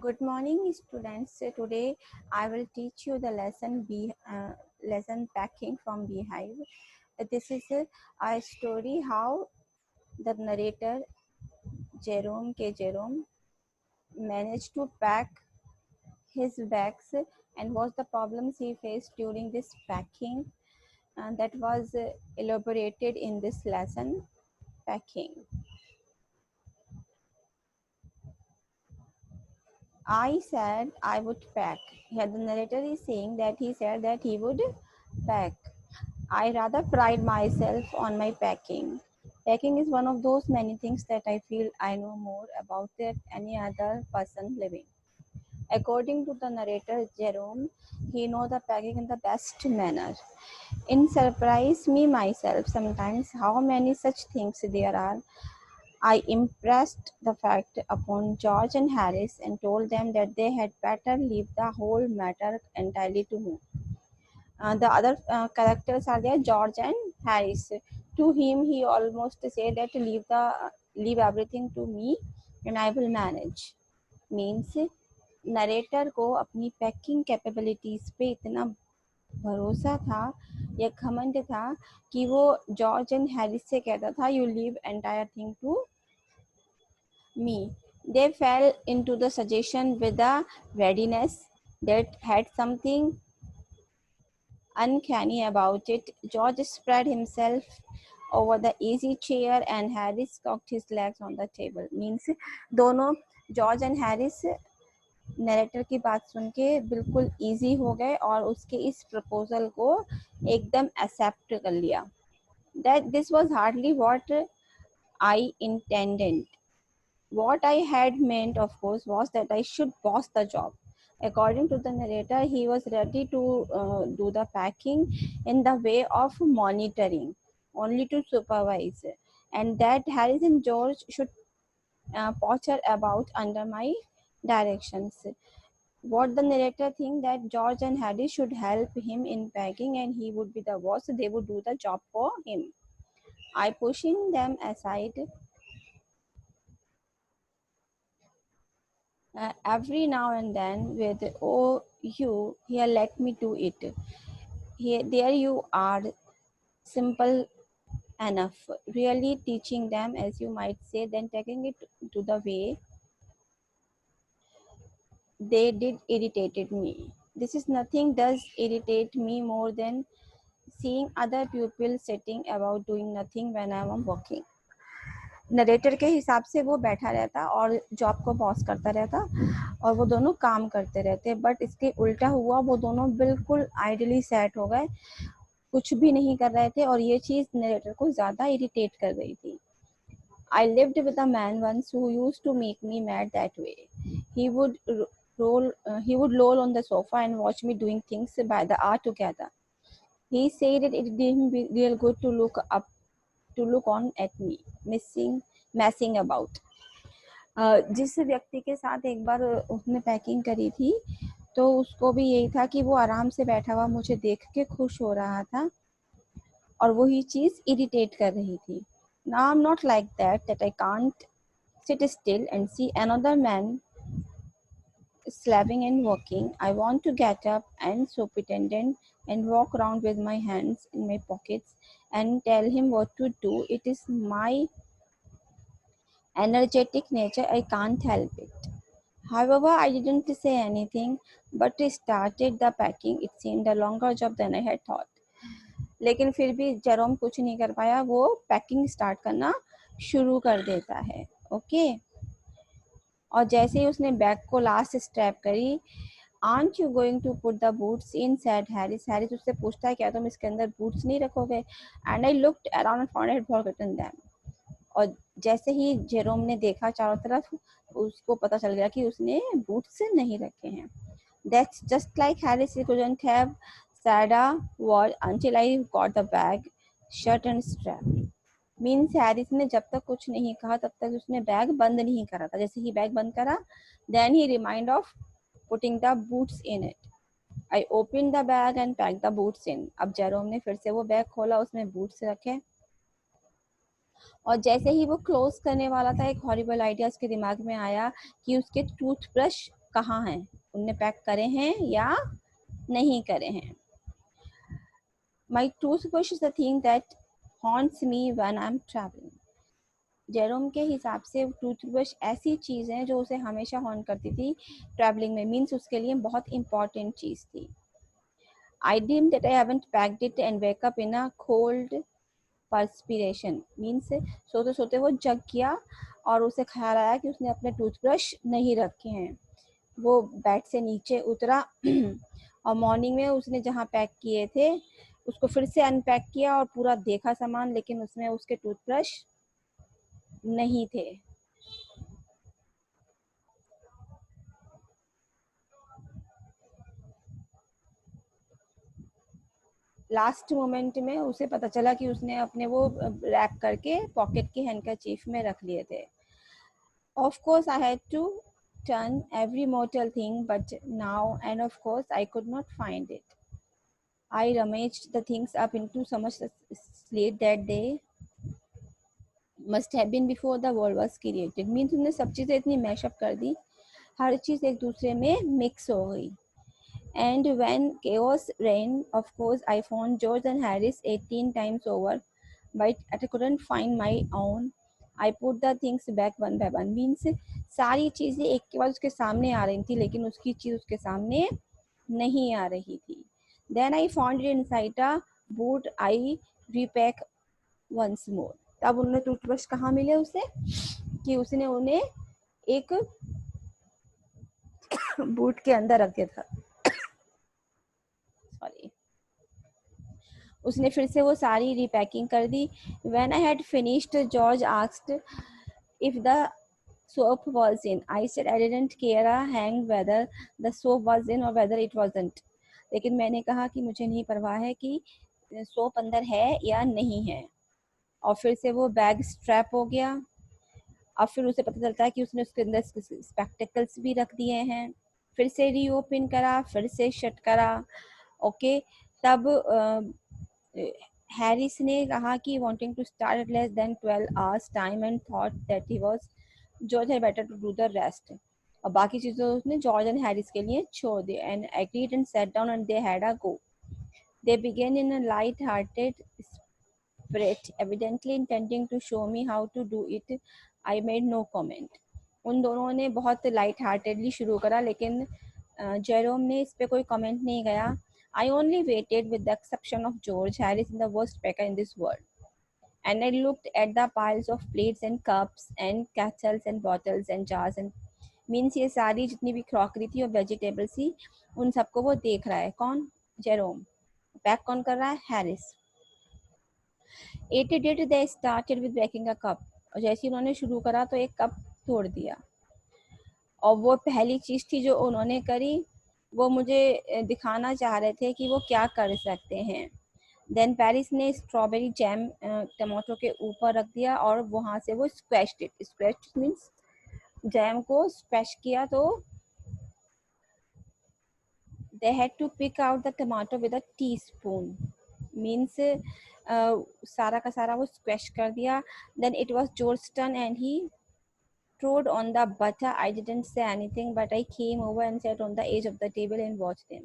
Good morning, students. Today I will teach you the lesson packing from Beehive. This is a story how the narrator Jerome managed to pack his bags and what the problems he faced during this packing, and that was elaborated in this lesson packing. I said I would pack. Here the narrator is saying that he said that he would pack. I rather pride myself on my packing. Packing is one of those many things that I feel I know more about than any other person living. According to the narrator Jerome, he knows the packing in the best manner. It surprised me myself sometimes how many such things there are. I impressed the fact upon George and Harris and told them that they had better leave the whole matter entirely to me. The other characters are there, George and Harris. To him, he almost said that leave everything to me and I will manage. Means narrator को अपनी packing capabilities पे इतना भरोसा था या घमंड था कि वो जॉर्ज एंड हैरिस से कहता था you leave entire thing to me. They fell into the suggestion with a readiness that had something uncanny about it. George spread himself over the easy chair and Harris cocked his legs on the table. Means दोनों George and Harris narrator की बात सुन के बिल्कुल easy हो गए और उसके इस प्रपोजल को एकदम एक्सेप्ट कर लिया. That this was hardly what I intended. What I had meant, of course, was that I should boss the job. According to the narrator, he was ready to do the packing in the way of monitoring, only to supervise, and that Harris and George should potter about under my directions. What the narrator think that George and Harris should help him in packing, and he would be the boss. They would do the job for him. I pushing them aside every now and then with, oh, you, here, let me do it. Here, there you are, simple enough. Really teaching them, as you might say, then taking it to the way they did irritated me. This is nothing does irritate me more than seeing other pupils sitting about doing nothing when I am working. Narrator के हिसाब से वो बैठा रहता और job को pause करता रहता और वो दोनों काम करते रहते, बट इसके उल्टा हुआ, वो दोनों बिल्कुल आइडली सेट हो गए, कुछ भी नहीं कर रहे थे और ये चीज नरेटर को ज्यादा इरिटेट कर रही थी. I lived with a man once who used to make me mad that way. He would loll on the sofa and watch me doing things by the hour together. He said that it did him real good to look on at me messing about. जिस व्यक्ति के साथ एक बार उसने packing करी थी तो उसको भी यही था कि वो आराम से बैठा हुआ मुझे देख के खुश हो रहा था और वही चीज इरिटेट कर रही थी. Now I'm not like that I can't sit still and see another man slaving and working. I want to get up and superintendent and walk around with my hands in my pockets and tell him what to do. It is my energetic nature. I can't help it. However, I didn't say anything but started the packing. It seemed a longer job than I had thought. लेकिन फिर भी Jerome कुछ नहीं कर पाया, वो packing start करना शुरू कर देता है. ओके, और जैसे ही उसने बैग को लास्ट स्ट्रैप करी, aren't you going to put the boots in, said Harris. Harris उससे पूछता है क्या तुम इसके अंदर बूट्स नहीं रखोगे? And I looked around and found I had forgotten them. और जैसे ही जेरोम ने देखा चारों तरफ, उसको पता चल गया कि उसने बूट्स नहीं रखे हैं. That's just like Harris, he couldn't have said a word until I got the bag shut and strapped. Means Harris ने जब तक कुछ नहीं कहा तब तक उसने बैग बंद नहीं करा था. जैसे ही बैग बंद करा, then he remind of putting the boots in it. I open the bag and pack the boots in. अब जेरोम ने फिर से वो बैग खोला, उसमें बूट्स रखे और जैसे ही वो क्लोज करने वाला था, एक हॉरिबल आइडिया उसके दिमाग में आया कि उसके टूथब्रश कहाँ हैं, उनने पैक करे हैं या नहीं करे हैं. My toothbrush is the thing that haunts me when I'm traveling. Jerome के हिसाब से टूथब्रश ऐसी चीज़ है जो उसे हमेशा हॉन्ट करती थी ट्रैवलिंग में, मीन्स उसके लिए बहुत इंपॉर्टेंट चीज़ थी. I deemed that I haven't packed it and wake up in a cold perspiration. Means सोते सोते वो जग किया और उसे ख्याल आया कि उसने अपने टूथब्रश नहीं रखे हैं. वो बेड से नीचे उतरा और मॉर्निंग में उसने जहाँ पैक किए थे उसको फिर से अनपैक किया और पूरा देखा सामान, लेकिन उसमें उसके टूथब्रश नहीं थे. लास्ट मोमेंट में उसे पता चला कि उसने अपने वो रैप करके पॉकेट के हैंडकरचीफ में रख लिए थे. Of course I had to turn every mortal thing but now, and of course I could not find it. I rummaged the things up into so much slate that they must have been before the world was created. Means उन्होंने सब चीज़ें इतनी mashup कर दी, हर चीज़ एक दूसरे में mix हो गई. And when chaos reigned, of course, I found George and Harris 18 times over, but I couldn't find my own. I put the things back one by one. Means सारी चीज़ें एक के बाद उसके सामने आ रही थी, लेकिन उसकी चीज़ उसके सामने नहीं आ रही थी. Then I found it inside a boot. I repack once more. तब उन्होंने टूथब्रश कहाँ मिले उसे कि उसने उन्हें एक बूट के अंदर रख दिया था. सॉरी, उसने फिर से वो सारी रीपैकिंग कर दी. When I had finished, George asked if the soap was in. I said I didn't care a hang whether the soap was in or whether it wasn't. लेकिन मैंने कहा कि मुझे नहीं परवाह है कि सोप अंदर है या नहीं है. और फिर से वो बैग स्ट्रैप हो गया. अब फिर उसे पता चलता है कि उसने उसके अंदर स्पेक्टिकल्स भी रख दिए हैं. फिर से रीओपन करा, फिर से शट करा. ओके, तब हैरिस ने कहा कि wanting to start at less than 12 hours time and thought that he was George had better to do the rest. और बाकी चीज़ें उसने जॉर्ज एंड हैरिस के लिए छोड़ दी. And agreed and sat down and they had a go. They began in a light-hearted spirit, evidently intending to show me how to do it. I made no comment. उन दोनों ने बहुत light heartedly शुरू करा, लेकिन Jerome ने इस पे कोई कमेंट नहीं गया. I only waited, with the exception of George Harris, in the worst packer in this world. And I looked at the piles of plates and cups and kettles and bottles and jars and means ये सारी जितनी भी crockery थी और vegetable थी, उन सबको वो देख रहा है. कौन? जेरोम. पैक कौन कर रहा है? Harris. At they started with breaking a cup. और जैसे ही उन्होंने शुरू करा तो एक कप तोड़ दिया. और वो पहली चीज़ थी जो उन्होंने करी, वो मुझे दिखाना चाह रहे थे कि वो क्या कर सकते हैं. देन पेरिस ने स्ट्रॉबेरी जैम टमाटो के ऊपर रख दिया और वहाँ से वो स्क्वैश्ड इट. स्क्वैश्ड मीन्स जैम को स्क्वैश किया. तो they had to pick out the tomato with a teaspoon. Means सारा का सारा वो स्क्वैश कर दिया. Then it was George's turn and he trod on the butter. I didn't say anything but I came over and sat on the edge of the table and watched them.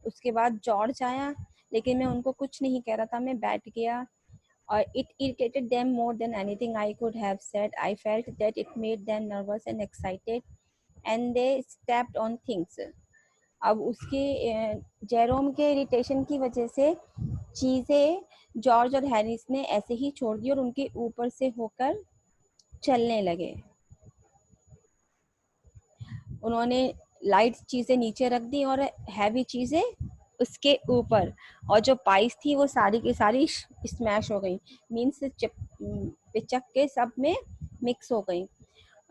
उसके बाद George आया, लेकिन मैं उनको कुछ नहीं कह रहा था, मैं बैठ गया. और it irritated them more than anything I could have said. I felt that it made them nervous and excited and they stepped on things. अब उसके जेरोम के इरिटेशन की वजह से चीज़ें जॉर्ज और हैरिस ने ऐसे ही छोड़ दी और उनके ऊपर से होकर चलने लगे. उन्होंने लाइट चीज़ें नीचे रख दी और हैवी चीज़ें उसके ऊपर. और जो पाइस थी वो सारी की सारी स्मैश हो गई. मीन्स पिचक के सब में मिक्स हो गई.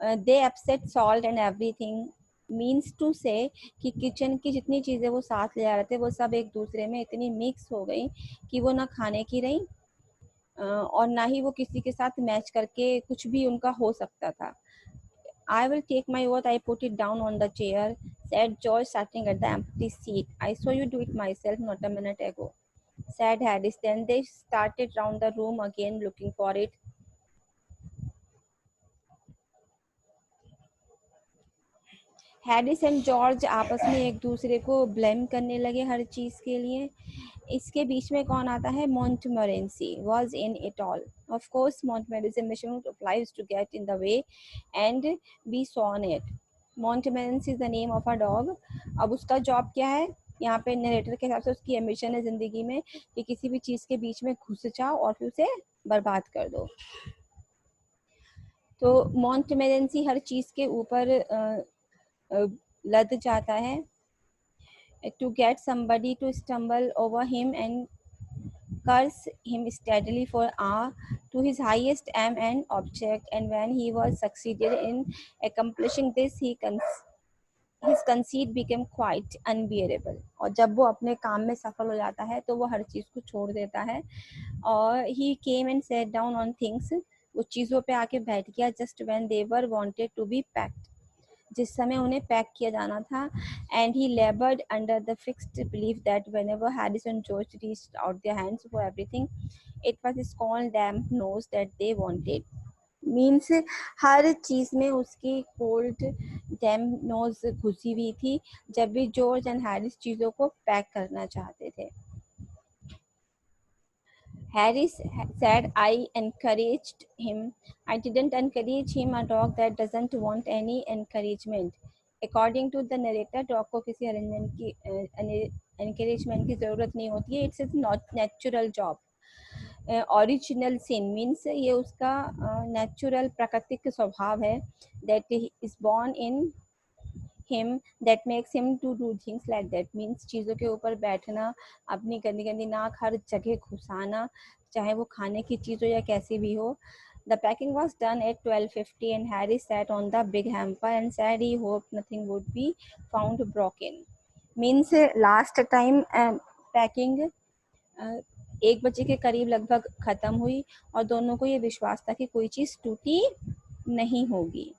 They upset salt and everything. Means to say कि किचन की जितनी चीज़ें वो साथ ले आ रहे थे वो सब एक दूसरे में इतनी मिक्स हो गई कि वो ना खाने की रही और ना ही वो किसी के साथ मैच करके कुछ भी उनका हो सकता था. I will take my oath. I put it down on the chair, said George, sitting at the empty seat. I saw you do it myself not a minute ago, said Harris. Then they started round the room again looking for it. Harris and George आपस में एक दूसरे को blame करने लगे हर चीज़ के लिए। इसके बीच में कौन आता है? Montmorency was in it all. Of course, Montmorency mission of lives to get in the way and be sawn it. Montmorency is the name of a dog. अब उसका जॉब क्या है? यहाँ पे नरेटर के हिसाब से उसकी एम्बिशन है जिंदगी में कि किसी भी चीज़ के बीच में घुस जाओ और फिर उसे बर्बाद कर दो। तो मॉन्टमेरेंसी हर चीज़ के ऊपर लद जाता है to get somebody to stumble over him and curse him steadily for to his highest aim and object, and when he was succeeded in accomplishing this, his conceit became quite unbearable. और जब वो अपने काम में सफल हो जाता है तो वो हर चीज़ को छोड़ देता है और he came and sat down on things, वो चीज़ों पे आके बैठ गया just when they were wanted to be packed, जिस समय उन्हें पैक किया जाना था। And he laboured under the fixed belief that whenever Harris and George reached out their hands for everything it was scone damn knows that they wanted. Means हर चीज में उसकी कोल्ड डैम नोज घुसी हुई थी जब भी जॉर्ज एंड हैरिस चीजों को पैक करना चाहते थे। Harris said, I encouraged him. I didn't encourage him, a dog that doesn't want any encouragement. According to the narrator, dog को किसी arrangement की encouragement की ज़रूरत नहीं होती है. It's a not natural job. Original sin means ये उसका natural प्राकृतिक स्वभाव है that he is born in him that makes him to do things like that means चीज़ों के ऊपर बैठना, अपनी गंदी गंदी नाक हर जगह घुसाना, चाहे वो खाने की चीज़ हो या कैसी भी हो। The packing was done at 12:50 and Harry sat on the big hamper and said he hoped nothing would be found broken. Means last time packing 1 बजे के करीब लगभग ख़त्म हुई और दोनों को ये विश्वास था कि कोई चीज़ टूटी नहीं होगी।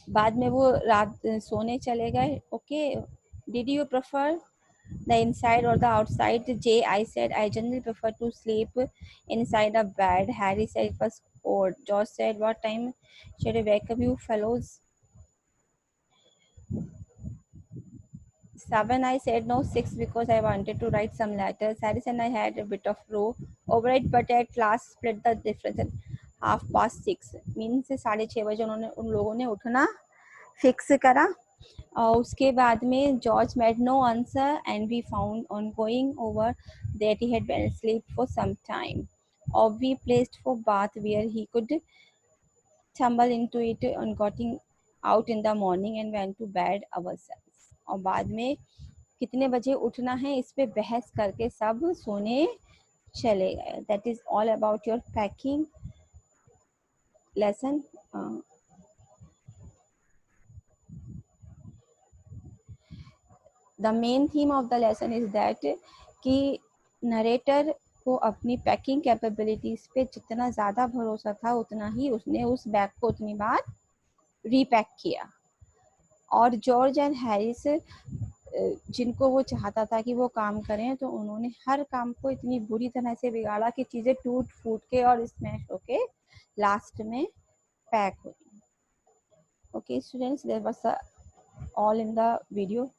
बाद में वो रात सोने चले गए। Okay, did you prefer the inside or the outside? Jay, I said, I generally prefer to sleep inside a bed. Harry said it was cold. George said, what time should I wake up you fellows? 7, I said. No, 6, because I wanted to write some letters. Harris and I had a bit of row over it, but at last split the difference at 6:30. Means 6:30 बजे उन्होंने उन लोगों ने उठना fix करा और उसके बाद में George made no answer and we found on going over that he had been asleep for some time or we placed for bath where he could tumble into it on getting out in the morning and went to bed ourselves। और बाद में कितने बजे उठना है इस पे बहस करके सब सोने चले गए। That is all about your packing lesson. The main theme of the lesson is that कि नरेटर को अपनी पैकिंग कैपेबिलिटीज पे जितना ज़्यादा भरोसा था उतना ही उसने उस बैग को उतनी बार रीपैक किया। और जॉर्ज एंड हैरिस जिनको वो चाहता था कि वो काम करें तो उन्होंने हर काम को इतनी बुरी तरह से बिगाड़ा कि चीज़ें टूट फूट के और स्मैश होके लास्ट में पैक हुई। Okay students, there was all in the video.